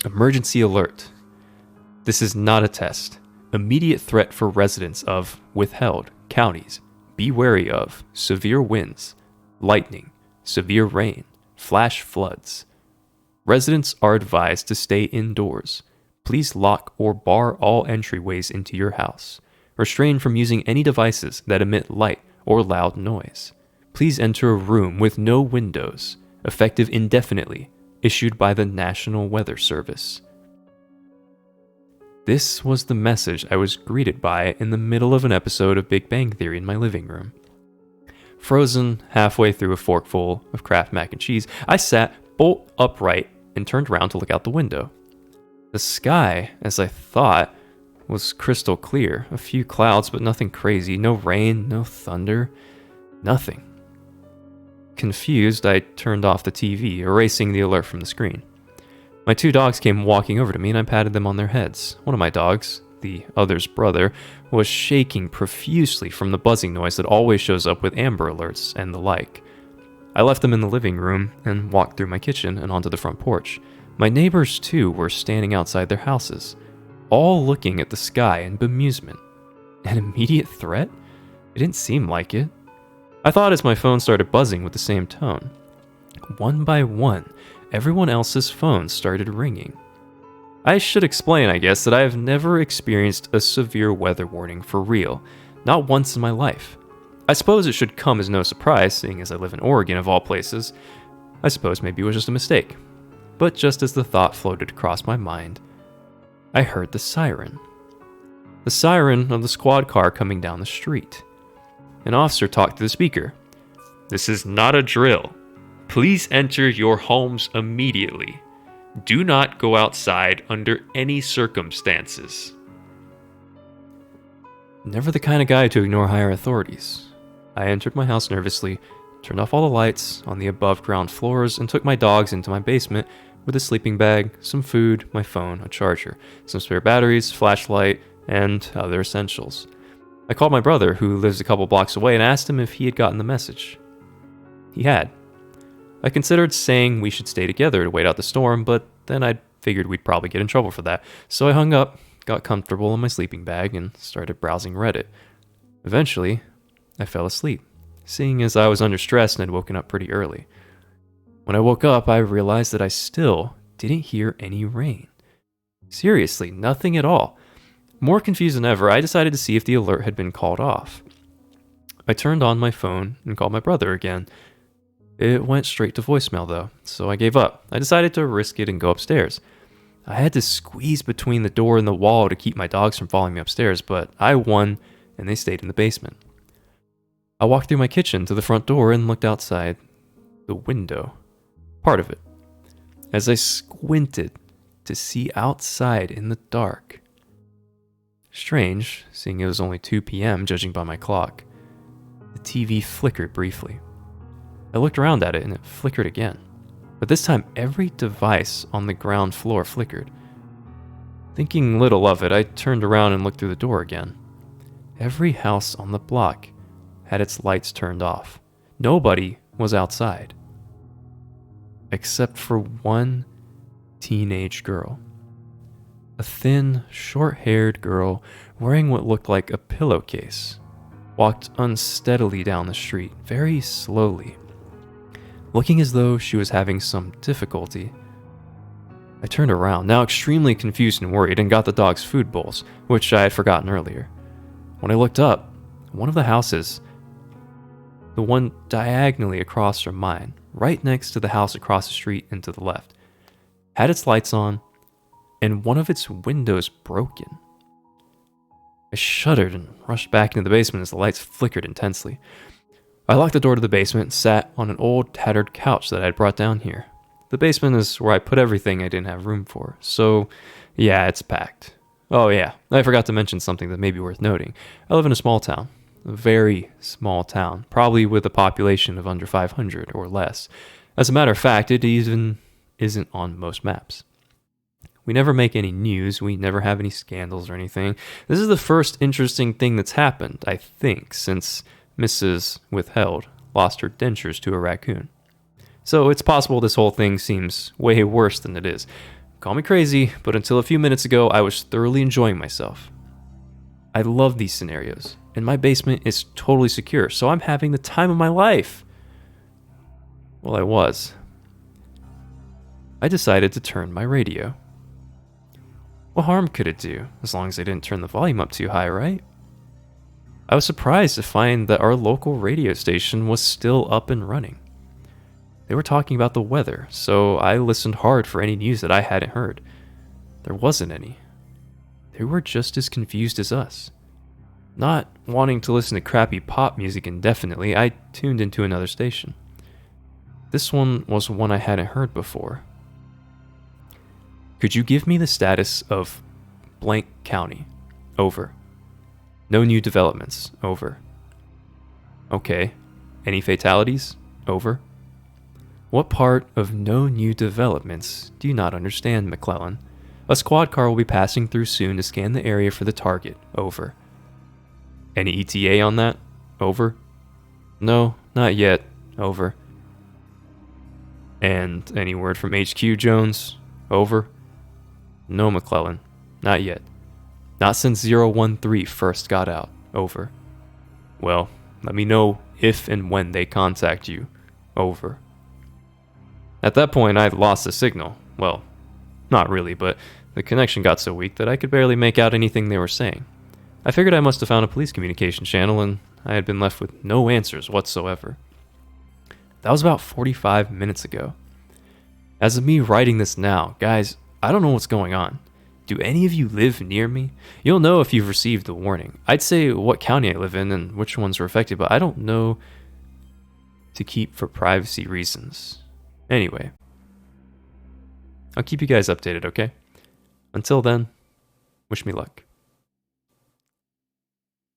Emergency alert. This is not a test. Immediate threat for residents of withheld counties. Be wary of severe winds, lightning, severe rain, flash floods. Residents are advised to stay indoors. Please lock or bar all entryways into your house. Restrain from using any devices that emit light or loud noise. Please enter a room with no windows, effective indefinitely, issued by the National Weather Service. This was the message I was greeted by in the middle of an episode of Big Bang Theory in my living room. Frozen halfway through a forkful of Kraft mac and cheese, I sat bolt upright and turned around to look out the window. The sky, as I thought, was crystal clear. A few clouds, but nothing crazy. No rain, no thunder, nothing. Confused, I turned off the TV, erasing the alert from the screen. My 2 dogs came walking over to me and I patted them on their heads. One of my dogs, the other's brother, was shaking profusely from the buzzing noise that always shows up with Amber Alerts and the like. I left them in the living room and walked through my kitchen and onto the front porch. My neighbors, too, were standing outside their houses, all looking at the sky in bemusement. An immediate threat? It didn't seem like it. I thought as my phone started buzzing with the same tone. One by one, everyone else's phones started ringing. I should explain, I guess, that I have never experienced a severe weather warning for real, not once in my life. I suppose it should come as no surprise, seeing as I live in Oregon of all places. I suppose maybe it was just a mistake. But just as the thought floated across my mind, I heard the siren. The siren of the squad car coming down the street. An officer talked to the speaker. "This is not a drill. Please enter your homes immediately. Do not go outside under any circumstances." Never the kind of guy to ignore higher authorities. I entered my house nervously, turned off all the lights on the above ground floors, and took my dogs into my basement with a sleeping bag, some food, my phone, a charger, some spare batteries, flashlight, and other essentials. I called my brother, who lives a couple blocks away, and asked him if he had gotten the message. He had. I considered saying we should stay together to wait out the storm, but then I figured we'd probably get in trouble for that, so I hung up, got comfortable in my sleeping bag, and started browsing Reddit. Eventually, I fell asleep, seeing as I was under stress and had woken up pretty early. When I woke up, I realized that I still didn't hear any rain. Seriously, nothing at all. More confused than ever, I decided to see if the alert had been called off. I turned on my phone and called my brother again. It went straight to voicemail though, so I gave up. I decided to risk it and go upstairs. I had to squeeze between the door and the wall to keep my dogs from following me upstairs, but I won and they stayed in the basement. I walked through my kitchen to the front door and looked outside the window. Part of it. As I squinted to see outside in the dark. Strange, seeing it was only 2 p.m. judging by my clock. The TV flickered briefly. I looked around at it and it flickered again. But this time every device on the ground floor flickered. Thinking little of it, I turned around and looked through the door again. Every house on the block had its lights turned off. Nobody was outside. Except for one teenage girl. A thin, short-haired girl wearing what looked like a pillowcase walked unsteadily down the street, very slowly, looking as though she was having some difficulty. I turned around, now extremely confused and worried, and got the dog's food bowls, which I had forgotten earlier. When I looked up, one of the houses, the one diagonally across from mine, right next to the house across the street and to the left, had its lights on, and one of its windows broken. I shuddered and rushed back into the basement as the lights flickered intensely. I locked the door to the basement and sat on an old tattered couch that I had brought down here. The basement is where I put everything I didn't have room for, so yeah, it's packed. Oh yeah, I forgot to mention something that may be worth noting. I live in a small town. A very small town, probably with a population of under 500 or less. As a matter of fact, it even isn't on most maps. We never make any news, we never have any scandals or anything. This is the first interesting thing that's happened, I think, since Mrs. Withheld lost her dentures to a raccoon. So it's possible this whole thing seems way worse than it is. Call me crazy, but until a few minutes ago, I was thoroughly enjoying myself. I love these scenarios, and my basement is totally secure, so I'm having the time of my life. Well, I was. I decided to turn my radio. What harm could it do, as long as I didn't turn the volume up too high, right? I was surprised to find that our local radio station was still up and running. They were talking about the weather, so I listened hard for any news that I hadn't heard. There wasn't any. They were just as confused as us. Not wanting to listen to crappy pop music indefinitely, I tuned into another station. This one was one I hadn't heard before. Could you give me the status of blank county? Over. No new developments. Over. Okay. Any fatalities? Over. What part of no new developments do you not understand, McClellan? A squad car will be passing through soon to scan the area for the target. Over. Any ETA on that? Over. No, not yet. Over. And any word from HQ, Jones? Over. No, McClellan. Not yet. Not since 013 first got out. Over. Well, let me know if and when they contact you. Over. At that point, I lost the signal. Well, not really, but the connection got so weak that I could barely make out anything they were saying. I figured I must have found a police communication channel, and I had been left with no answers whatsoever. That was about 45 minutes ago. As of me writing this now, guys, I don't know what's going on. Do any of you live near me? You'll know if you've received a warning. I'd say what county I live in and which ones were affected, but I don't know to keep for privacy reasons. Anyway, I'll keep you guys updated, okay? Until then, wish me luck.